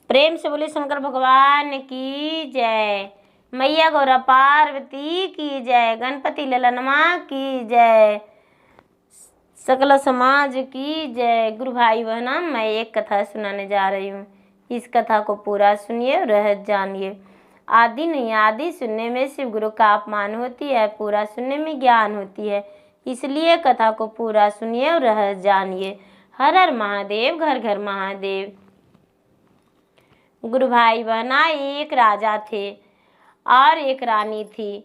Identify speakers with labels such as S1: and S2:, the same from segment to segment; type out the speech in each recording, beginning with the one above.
S1: प्रेम से बोले शंकर भगवान की जय। मैया गौरा पार्वती की जय। गणपति ललनमा की जय। सकल समाज की जय। गुरु भाई बहना, मैं एक कथा सुनाने जा रही हूँ। इस कथा को पूरा सुनिए और रहस्य जानिए। आदि नहीं, आदि सुनने में शिव गुरु का अपमान होती है, पूरा सुनने में ज्ञान होती है। इसलिए कथा को पूरा सुनिए और रहस्य जानिए। हर हर महादेव, घर घर महादेव। गुरु भाई बहना, एक राजा थे और एक रानी थी।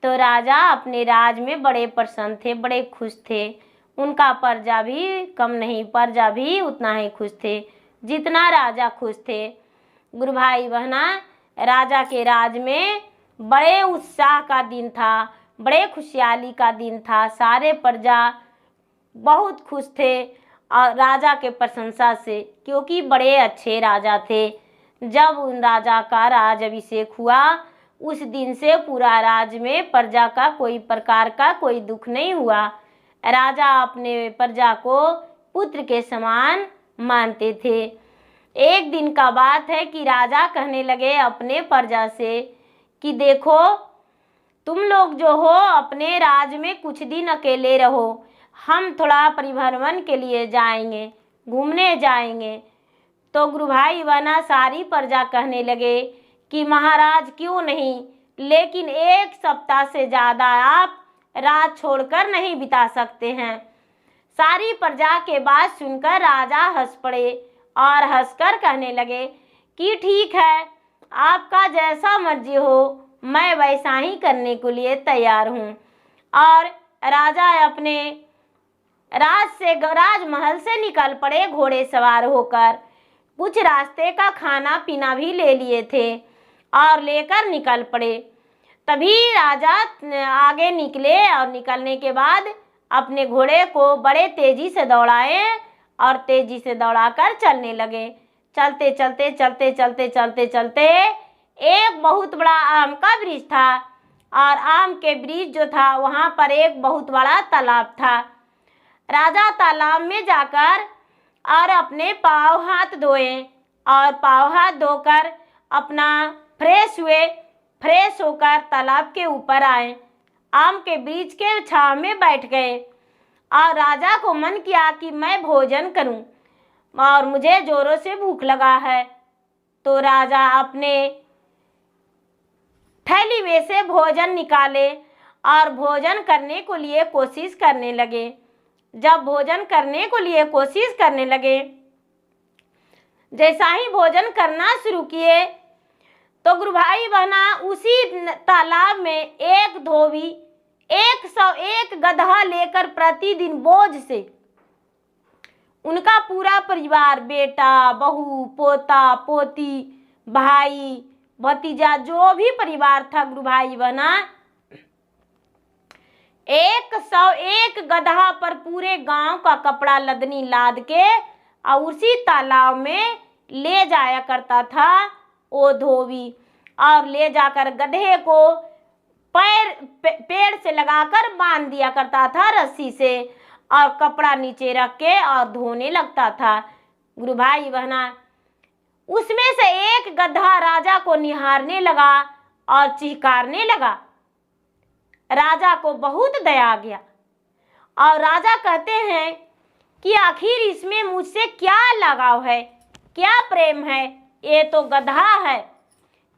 S1: तो राजा अपने राज में बड़े प्रसन्न थे, बड़े खुश थे। उनका प्रजा भी कम नहीं, प्रजा भी उतना ही खुश थे जितना राजा खुश थे। गुरु भाई बहना, राजा के राज में बड़े उत्साह का दिन था, बड़े खुशहाली का दिन था। सारे प्रजा बहुत खुश थे और राजा के प्रशंसा से, क्योंकि बड़े अच्छे राजा थे। जब उन राजा का राज अभिषेक हुआ, उस दिन से पूरा राज में प्रजा का कोई प्रकार का कोई दुख नहीं हुआ। राजा अपने प्रजा को पुत्र के समान मानते थे। एक दिन का बात है कि राजा कहने लगे अपने प्रजा से कि देखो, तुम लोग जो हो अपने राज में कुछ दिन अकेले रहो, हम थोड़ा परिभ्रमण के लिए जाएंगे, घूमने जाएंगे। तो गुरु भाई बहना, सारी प्रजा कहने लगे कि महाराज क्यों नहीं, लेकिन एक सप्ताह से ज़्यादा आप रात छोड़कर नहीं बिता सकते हैं। सारी प्रजा के बात सुनकर राजा हंस पड़े और हंसकर कहने लगे कि ठीक है, आपका जैसा मर्जी हो, मैं वैसा ही करने के लिए तैयार हूँ। और राजा अपने राजमहल से निकल पड़े घोड़े सवार होकर। कुछ रास्ते का खाना पीना भी ले लिए थे और लेकर निकल पड़े। तभी राजा आगे निकले और निकलने के बाद अपने घोड़े को बड़े तेजी से दौड़ाए और तेजी से दौड़ाकर चलने लगे। चलते चलते चलते चलते चलते चलते एक बहुत बड़ा आम का वृक्ष था और आम के वृक्ष जो था वहाँ पर एक बहुत बड़ा तालाब था। राजा तालाब में जाकर और अपने पाँव हाथ धोए और पाँव हाथ धोकर अपना फ्रेश हुए। फ्रेश होकर तालाब के ऊपर आए, आम के बीच के छांव में बैठ गए और राजा को मन किया कि मैं भोजन करूं और मुझे जोरों से भूख लगा है। तो राजा अपने थैली में से भोजन निकाले और भोजन करने को लिए कोशिश करने लगे। जब भोजन करने को लिए कोशिश करने लगे, जैसा ही भोजन करना शुरू किए तो गुरु भाई बहना, उसी तालाब में एक धोबी 101 गधा लेकर प्रतिदिन बोझ से उनका पूरा परिवार, बेटा, बहू, पोता, पोती, भाई, भतीजा, जो भी परिवार था गुरु भाई बहना, 101 गधा पर पूरे गांव का कपड़ा लदनी लाद के और उसी तालाब में ले जाया करता था वो धोबी। और ले जाकर गधे को पेड़ से लगाकर बांध दिया करता था रस्सी से और कपड़ा नीचे रख के और धोने लगता था। गुरु भाई बहना, उसमें से एक गधा राजा को निहारने लगा और चिढ़कारने लगा। राजा को बहुत दया आ गया और राजा कहते हैं कि आखिर इसमें मुझसे क्या लगाव है, क्या प्रेम है। ये तो गधा है,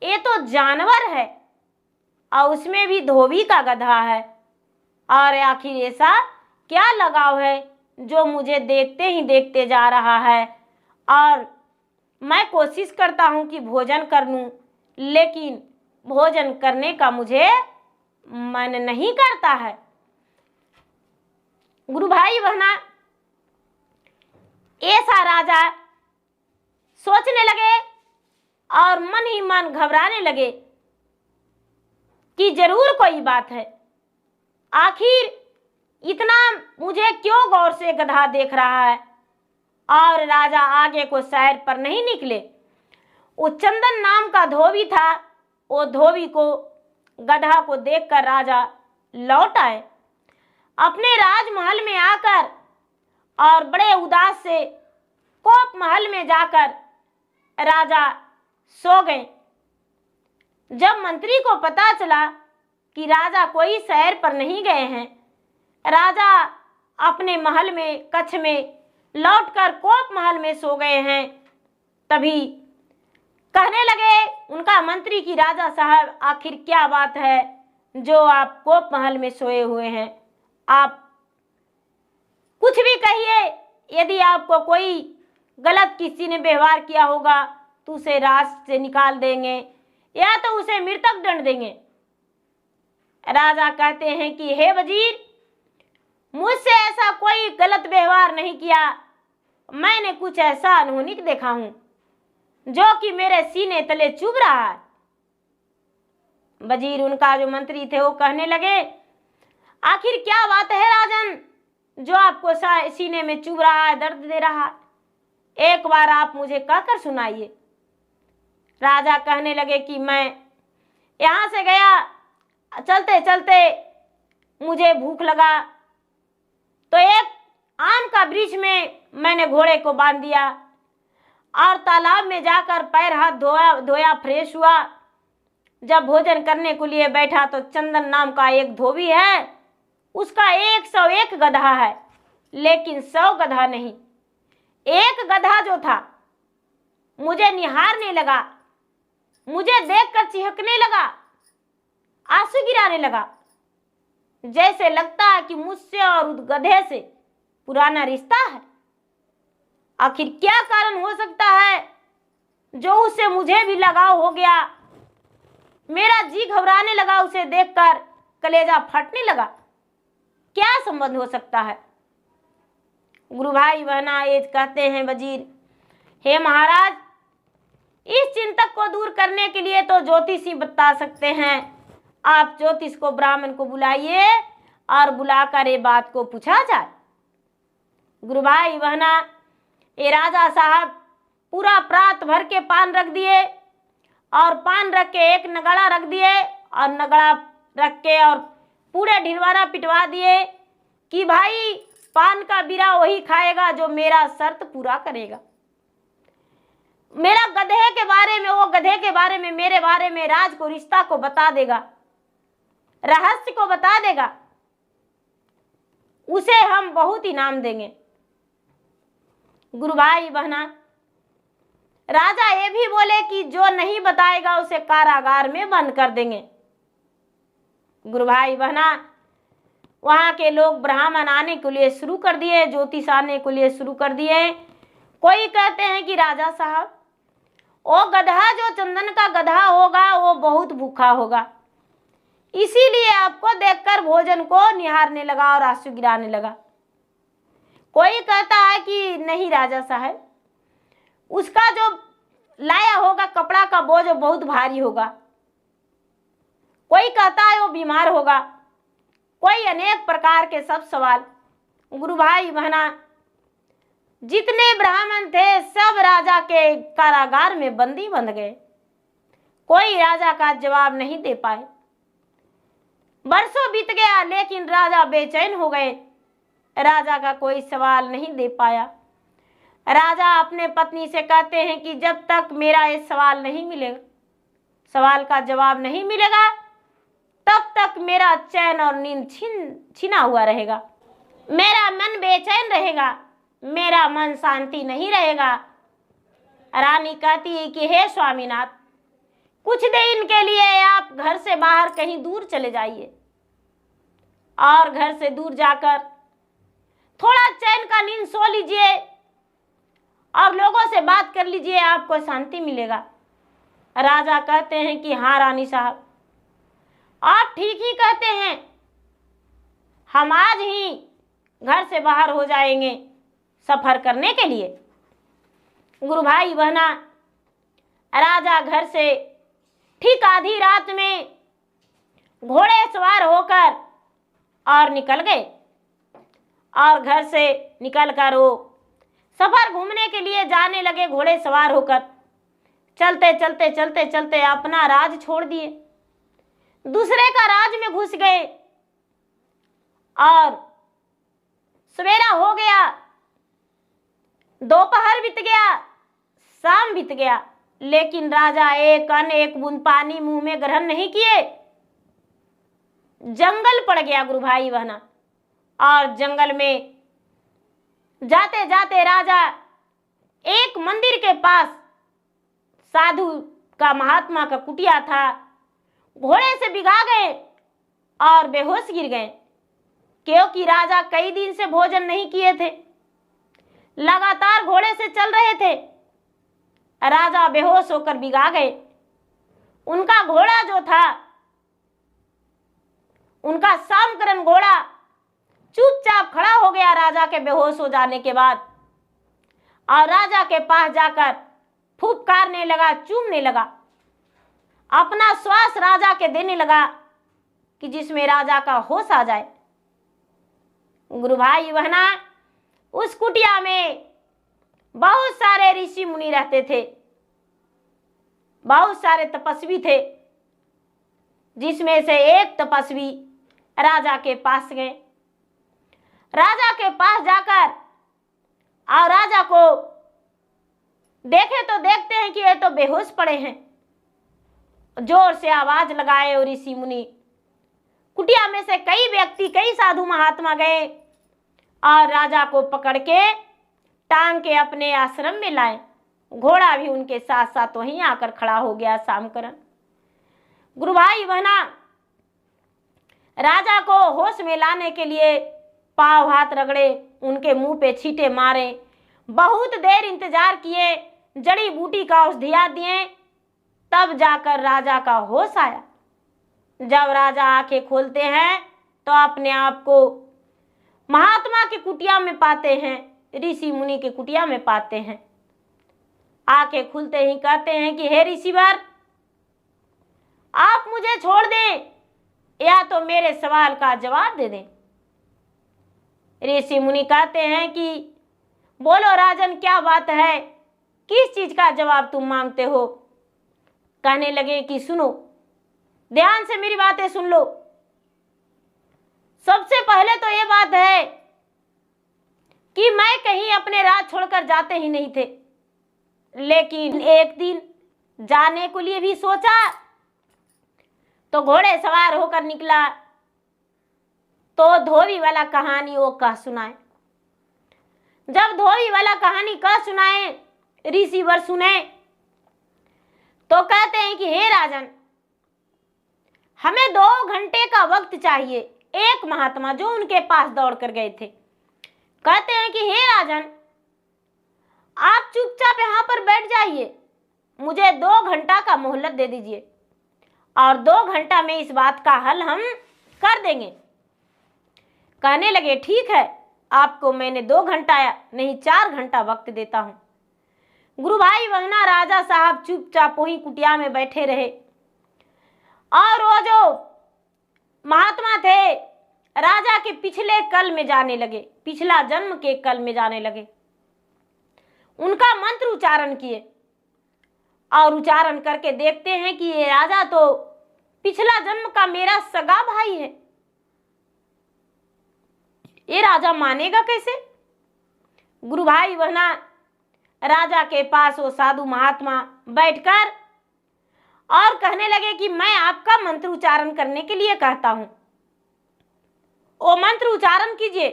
S1: ये तो जानवर है और उसमें भी धोबी का गधा है, और आखिर ऐसा क्या लगाव है जो मुझे देखते ही देखते जा रहा है। और मैं कोशिश करता हूँ कि भोजन कर लूँ, लेकिन भोजन करने का मुझे मन नहीं करता है। गुरु भाई बहना, ऐसा राजा सोचने लगे और मन ही मन घबराने लगे कि जरूर कोई बात है। आखिर इतना मुझे क्यों गौर से गधा देख रहा है। और राजा आगे को सैर पर नहीं निकले। वो चंदन नाम का धोबी था, वो धोबी को, गधा को देखकर राजा लौट आए। अपने राजमहल में आकर और बड़े उदास से कोप महल में जाकर राजा सो गए। जब मंत्री को पता चला कि राजा कोई सैर पर नहीं गए हैं, राजा अपने महल में, कक्ष में लौटकर कोप महल में सो गए हैं, तभी कहने लगे उनका मंत्री कि राजा साहब, आखिर क्या बात है जो आप कोप महल में सोए हुए हैं? आप कुछ भी कहिए, यदि आपको कोई गलत किसी ने व्यवहार किया होगा तो उसे राज से निकाल देंगे या तो उसे मृतक दंड देंगे। राजा कहते हैं कि हे वजीर, मुझसे ऐसा कोई गलत व्यवहार नहीं किया, मैंने कुछ ऐसा अनहोनी देखा हूं जो कि मेरे सीने तले चुभ रहा है। वजीर, उनका जो मंत्री थे, वो कहने लगे आखिर क्या बात है राजन जो आपको सीने में चुभ रहा है, दर्द दे रहा है? एक बार आप मुझे कहकर सुनाइए। राजा कहने लगे कि मैं यहाँ से गया, चलते चलते मुझे भूख लगा तो एक आम का वृक्ष में मैंने घोड़े को बांध दिया और तालाब में जाकर पैर हाथ धोया, फ्रेश हुआ। जब भोजन करने के लिए बैठा तो चंदन नाम का एक धोबी है, उसका 101 गधा है, लेकिन 100 गधा नहीं। एक गधा जो था मुझे निहारने लगा, मुझे देखकर चिहकने लगा, आंसू गिराने लगा, जैसे लगता है कि मुझसे और उस गधे से पुराना रिश्ता है। आखिर क्या कारण हो सकता है जो उससे मुझे भी लगाव हो गया? मेरा जी घबराने लगा, उसे देखकर कलेजा फटने लगा। क्या संबंध हो सकता है? गुरु भाई बहना ये कहते हैं वजीर, हे महाराज, इस चिंतक को दूर करने के लिए तो ज्योतिषी बता सकते हैं। आप ज्योतिष को, ब्राह्मण को बुलाइए और बुलाकर ये बात को पूछा जाए। गुरु भाई बहना, ये राजा साहब पूरा प्रात भर के पान रख दिए और पान रख के एक नगाड़ा रख दिए और नगाड़ा रख के और पूरे ढिलवाना पिटवा दिए कि भाई पान का बीरा वही खाएगा जो मेरा शर्त पूरा करेगा। मेरा गधे के बारे में, वो गधे के बारे में, मेरे बारे में राज को, रिश्ता को बता देगा, रहस्य को बता देगा, उसे हम बहुत इनाम देंगे। गुरु भाई बहना, राजा ये भी बोले कि जो नहीं बताएगा उसे कारागार में बंद कर देंगे। गुरु भाई बहना, वहां के लोग ब्राह्मण आने के लिए शुरू कर दिए, ज्योतिष आने के लिए शुरू कर दिए। कोई कहते हैं कि राजा साहब, वो गधा जो चंदन का गधा होगा वो बहुत भूखा होगा, इसीलिए आपको देखकर भोजन को निहारने लगा और आंसू गिराने लगा। कोई कहता है कि नहीं राजा साहब, उसका जो लाया होगा कपड़ा का बोझ बहुत भारी होगा। कोई कहता है वो बीमार होगा। कोई अनेक प्रकार के सब सवाल। गुरु भाई बहना, जितने ब्राह्मण थे सब राजा के कारागार में बंदी बंध गए। कोई राजा का जवाब नहीं दे पाए। बरसों बीत गया लेकिन राजा बेचैन हो गए। राजा का कोई सवाल नहीं दे पाया। राजा अपने पत्नी से कहते हैं कि जब तक मेरा ये सवाल नहीं मिलेगा, सवाल का जवाब नहीं मिलेगा, तब तक मेरा चैन और नींद छिना हुआ रहेगा, मेरा मन बेचैन रहेगा, मेरा मन शांति नहीं रहेगा। रानी कहती है कि हे स्वामीनाथ, कुछ दिन के लिए आप घर से बाहर कहीं दूर चले जाइए और घर से दूर जाकर थोड़ा चैन का नींद सो लीजिए और लोगों से बात कर लीजिए, आपको शांति मिलेगा। राजा कहते हैं कि हाँ रानी साहब, आप ठीक ही कहते हैं, हम आज ही घर से बाहर हो जाएंगे सफर करने के लिए। गुरु भाई बहना, राजा घर से ठीक आधी रात में घोड़े सवार होकर और निकल गए और घर से निकलकर वो सफर घूमने के लिए जाने लगे घोड़े सवार होकर। चलते चलते चलते चलते अपना राज छोड़ दिए, दूसरे का राज में घुस गए और सवेरा हो गया, दोपहर बीत गया, शाम बीत गया। लेकिन राजा एक अन्न एक बूंद पानी मुंह में ग्रहण नहीं किए। जंगल पड़ गया गुरु भाई बहना, और जंगल में जाते जाते राजा एक मंदिर के पास साधु का महात्मा का कुटिया था, घोड़े से बिगा गए और बेहोश गिर गए, क्योंकि राजा कई दिन से भोजन नहीं किए थे, लगातार घोड़े से चल रहे थे। राजा बेहोश होकर बिगा गए। उनका घोड़ा जो था, उनका सामकरण घोड़ा चुपचाप खड़ा हो गया राजा के बेहोश हो जाने के बाद, और राजा के पास जाकर फुफकारने लगा, चूमने लगा, अपना श्वास राजा के देने लगा कि जिसमें राजा का होश आ जाए। गुरु भाई बहना, उस कुटिया में बहुत सारे ऋषि मुनि रहते थे, बहुत सारे तपस्वी थे, जिसमें से एक तपस्वी राजा के पास गए। राजा के पास जाकर और राजा को देखे तो देखते हैं कि ये तो बेहोश पड़े हैं। जोर से आवाज लगाए और ऋषि मुनि, कुटिया में से कई व्यक्ति, कई साधु महात्मा गए और राजा को पकड़ के टांग के अपने आश्रम में लाए। घोड़ा भी उनके साथ साथ वहीं आकर खड़ा हो गया सामकरण। गुरु भाई बहना, राजा को होश में लाने के लिए पांव हाथ रगड़े, उनके मुंह पे छींटे मारे, बहुत देर इंतजार किए, जड़ी बूटी का औषधियां दिए, तब जाकर राजा का होश आया। जब राजा आंखें खोलते हैं तो अपने आप को महात्मा की कुटिया में पाते हैं, ऋषि मुनि की कुटिया में पाते हैं। आंखें खुलते ही कहते हैं कि हे ऋषिवर, आप मुझे छोड़ दें या तो मेरे सवाल का जवाब दे दें। ऋषि मुनि कहते हैं कि बोलो राजन, क्या बात है, किस चीज का जवाब तुम मांगते हो। कहने लगे कि सुनो, ध्यान से मेरी बातें सुन लो। सबसे पहले तो ये बात है कि मैं कहीं अपने राज छोड़कर जाते ही नहीं थे, लेकिन एक दिन जाने के लिए भी सोचा तो घोड़े सवार होकर निकला, तो धोबी वाला कहानी वो कह सुनाए। जब धोबी वाला कहानी कह सुनाए, ऋषिवर सुने तो कहते हैं कि हे राजन, हमें 2 घंटे का वक्त चाहिए। एक महात्मा जो उनके पास दौड़ कर गए थे कहते हैं कि हे राजन, आप चुपचाप यहाँ पर बैठ जाइए, मुझे 2 घंटा का मोहलत दे दीजिए और 2 घंटा में इस बात का हल हम कर देंगे। कहने लगे ठीक है, आपको मैंने 2 घंटा नहीं 4 घंटा वक्त देता हूं। गुरु भाई बहना, राजा साहब चुपचाप वही कुटिया में बैठे रहे और वो जो महात्मा थे राजा के पिछले कल में जाने लगे, पिछला जन्म के कल में जाने लगे। उनका मंत्र उच्चारण किए और उच्चारण करके देखते हैं कि ये राजा तो पिछला जन्म का मेरा सगा भाई है। ये राजा मानेगा कैसे। गुरु भाई बहना, राजा के पास वो साधु महात्मा बैठकर और कहने लगे कि मैं आपका मंत्र उच्चारण करने के लिए कहता हूं, वो मंत्र उच्चारण कीजिए।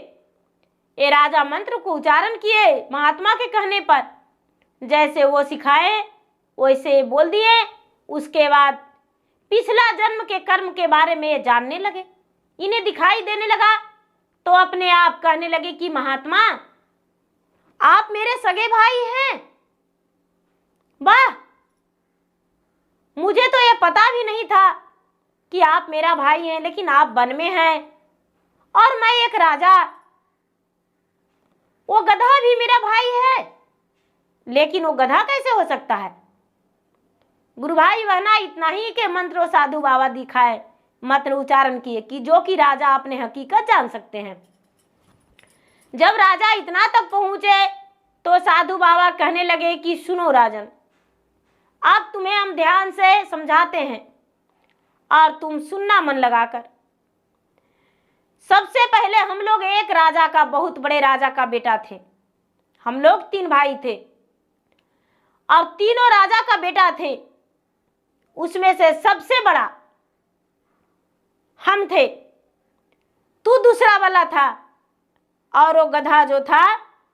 S1: ये राजा मंत्र को उच्चारण किए महात्मा के कहने पर, जैसे वो सिखाए वैसे बोल दिए। उसके बाद पिछला जन्म के कर्म के बारे में ये जानने लगे, इन्हें दिखाई देने लगा, तो अपने आप कहने लगे कि महात्मा, आप मेरे सगे भाई हैं। वाह, मुझे तो ये पता भी नहीं था कि आप मेरा भाई हैं, लेकिन आप वन में हैं और मैं एक राजा। वो गधा भी मेरा भाई है, लेकिन वो गधा कैसे हो सकता है। गुरु भाई बहना, इतना ही के मंत्र साधु बाबा दिखाए, मंत्र उच्चारण किए कि जो कि राजा अपने हकीकत जान सकते हैं। जब राजा इतना तक पहुंचे तो साधु बाबा कहने लगे कि सुनो राजन, अब तुम्हें हम ध्यान से समझाते हैं और तुम सुनना मन लगाकर। सबसे पहले हम लोग एक राजा का, बहुत बड़े राजा का बेटा थे। हम लोग 3 भाई थे और तीनों राजा का बेटा थे, उसमें से सबसे बड़ा हम थे, तू दूसरा वाला था और वो गधा जो था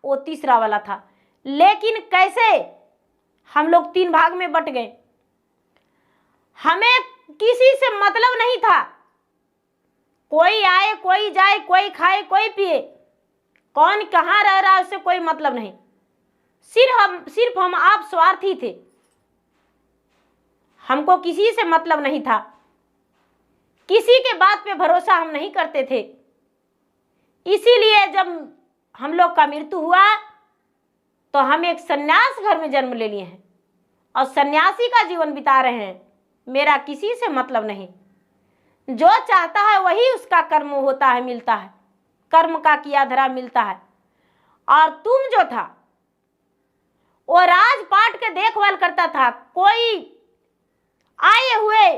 S1: वो तीसरा वाला था। लेकिन कैसे हम लोग 3 भाग में बट गए। हमें किसी से मतलब नहीं था, कोई आए कोई जाए, कोई खाए कोई पिए, कौन कहाँ रह रहा है उससे कोई मतलब नहीं। सिर्फ हम आप स्वार्थी थे, हमको किसी से मतलब नहीं था, किसी के बात पे भरोसा हम नहीं करते थे। इसीलिए जब हम लोग का मृत्यु हुआ तो हम एक सन्यास घर में जन्म ले लिए हैं और सन्यासी का जीवन बिता रहे हैं। मेरा किसी से मतलब नहीं, जो चाहता है वही उसका कर्म होता है, मिलता है, कर्म का किया धरा मिलता है। और तुम जो था वो राजपाट के देखभाल करता था, कोई आए हुए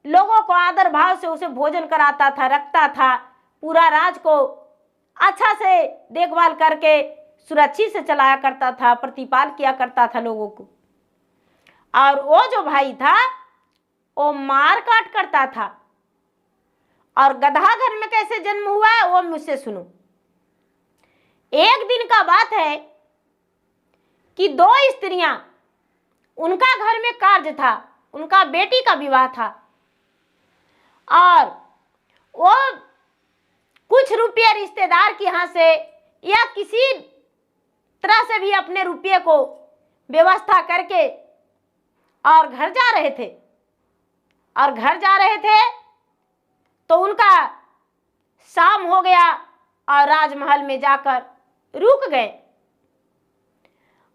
S1: लोगों को आदर भाव से उसे भोजन कराता था, रखता था, पूरा राज को अच्छा से देखभाल करके सुरक्षित से चलाया करता था, प्रतिपाल किया करता था लोगों को। और वो जो भाई था वो मार काट करता था। और गधा घर में कैसे जन्म हुआ है वो मुझसे सुनो। एक दिन का बात है कि 2 स्त्रियां, उनका घर में कार्य था, उनका बेटी का विवाह था और वो कुछ रुपये रिश्तेदार के यहाँ से या किसी तरह से भी अपने रुपये को व्यवस्था करके और घर जा रहे थे। और घर जा रहे थे तो उनका शाम हो गया और राजमहल में जाकर रुक गए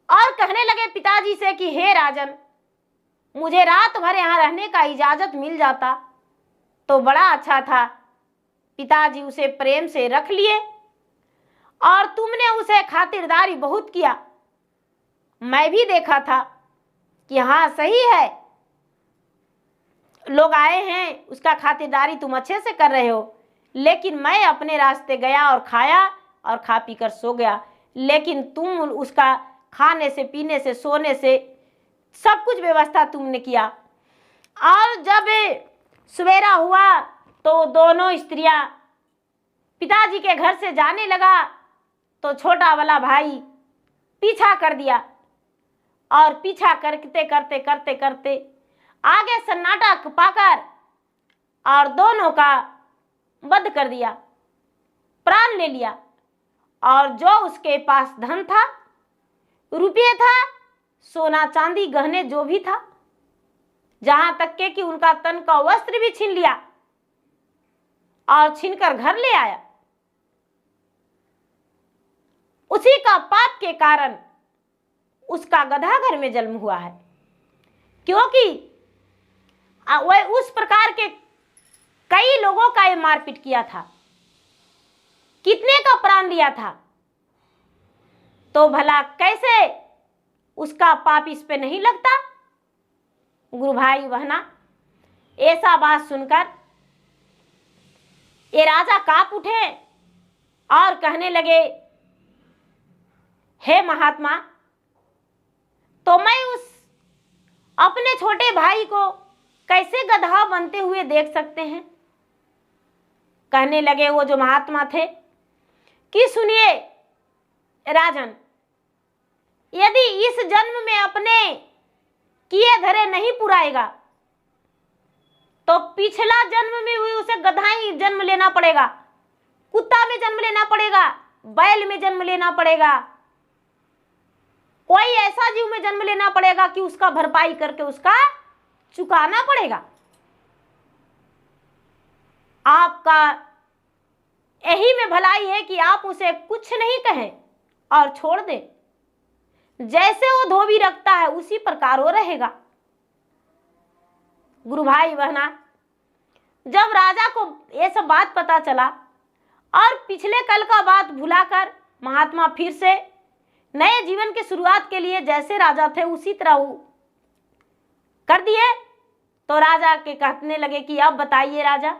S1: और कहने लगे पिताजी से कि हे राजन, मुझे रात भर यहाँ रहने का इजाजत मिल जाता तो बड़ा अच्छा था। पिताजी उसे प्रेम से रख लिए और तुमने उसे खातिरदारी बहुत किया। मैं भी देखा था कि हाँ सही है, लोग आए हैं, उसका खातिरदारी तुम अच्छे से कर रहे हो। लेकिन मैं अपने रास्ते गया और खाया और खा पी कर सो गया, लेकिन तुम उसका खाने से, पीने से, सोने से सब कुछ व्यवस्था तुमने किया। और जब सवेरा हुआ तो दोनों स्त्रियां पिताजी के घर से जाने लगा तो छोटा वाला भाई पीछा कर दिया और पीछा करते करते करते करते आगे सन्नाटा पाकर और दोनों का वध कर दिया, प्राण ले लिया। और जो उसके पास धन था, रुपये था, सोना चांदी गहने जो भी था, जहां तक के कि उनका तन का वस्त्र भी छीन लिया और छीनकर घर ले आया। उसी का पाप के कारण उसका गधा घर में जन्म हुआ है, क्योंकि वह उस प्रकार के कई लोगों का ये मारपीट किया था, कितने का प्राण लिया था। तो भला कैसे उसका पाप इस पे नहीं लगता। गुरु भाई बहना, ऐसा बात सुनकर ये राजा कांप उठे और कहने लगे, हे महात्मा, तो मैं उस अपने छोटे भाई को कैसे गधा बनते हुए देख सकते हैं। कहने लगे वो जो महात्मा थे कि सुनिए राजन, यदि इस जन्म में अपने किए धरे नहीं पुराएगा तो पिछला जन्म में भी उसे गधा ही जन्म लेना पड़ेगा, कुत्ता में जन्म लेना पड़ेगा, बैल में जन्म लेना पड़ेगा, कोई ऐसा जीव में जन्म लेना पड़ेगा कि उसका भरपाई करके उसका चुकाना पड़ेगा। आपका यही में भलाई है कि आप उसे कुछ नहीं कहें और छोड़ दें। जैसे वो धोबी रखता है उसी प्रकार वो रहेगा। गुरु भाई बहना, जब राजा को ये सब बात पता चला और पिछले कल का बात भुलाकर महात्मा फिर से नए जीवन की शुरुआत के लिए जैसे राजा थे उसी तरह वो कर दिए, तो राजा के कहने लगे कि अब बताइए राजा,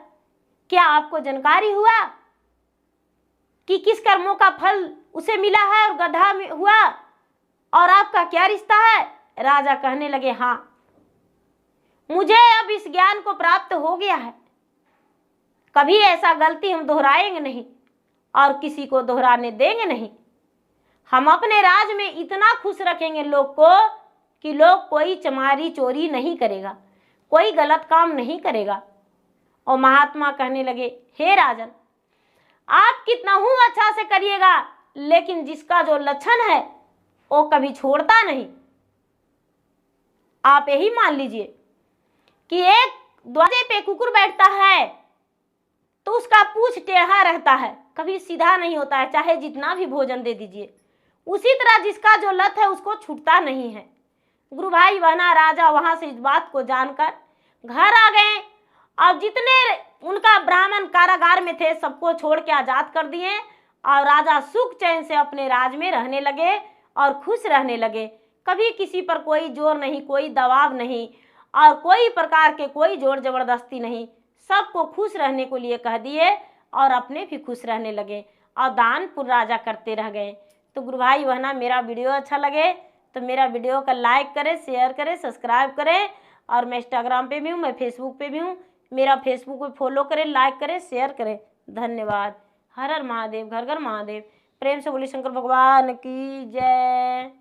S1: क्या आपको जानकारी हुआ कि किस कर्मों का फल उसे मिला है और गधा हुआ और आपका क्या रिश्ता है। राजा कहने लगे, हाँ मुझे अब इस ज्ञान को प्राप्त हो गया है, कभी ऐसा गलती हम दोहराएंगे नहीं और किसी को दोहराने देंगे नहीं। हम अपने राज में इतना खुश रखेंगे लोग को कि लोग कोई चमारी चोरी नहीं करेगा, कोई गलत काम नहीं करेगा। और महात्मा कहने लगे, हे राजन, आप कितना हूं अच्छा से करिएगा, लेकिन जिसका जो लक्षण है वो कभी छोड़ता नहीं। आप यही मान लीजिए कि एक दरवाजे पे कुकुर बैठता है तो उसका पूंछ टेढ़ा रहता है, कभी सीधा नहीं होता है, चाहे जितना भी भोजन दे दीजिए। उसी तरह जिसका जो लत है उसको छूटता नहीं है। गुरु भाई बहना राजा वहां से इस बात को जानकर घर आ गए और जितने उनका ब्राह्मण कारागार में थे सबको छोड़ के आजाद कर दिए और राजा सुख चैन से अपने राज में रहने लगे और खुश रहने लगे। कभी किसी पर कोई जोर नहीं, कोई दबाव नहीं और कोई प्रकार के कोई जोर जबरदस्ती नहीं, सबको खुश रहने को लिए कह दिए और अपने भी खुश रहने लगे और दान पुण्य राजा करते रह गए। तो गुरु भाई बहना, मेरा वीडियो अच्छा लगे तो मेरा वीडियो का लाइक करें, शेयर करें, सब्सक्राइब करें। और मैं इंस्टाग्राम पे भी हूँ, मैं फेसबुक पे भी हूँ, मेरा फेसबुक पे फॉलो करें, लाइक करें, शेयर करें। धन्यवाद। हर हर महादेव, घर घर महादेव। प्रेम से बोलिए शंकर भगवान की जय।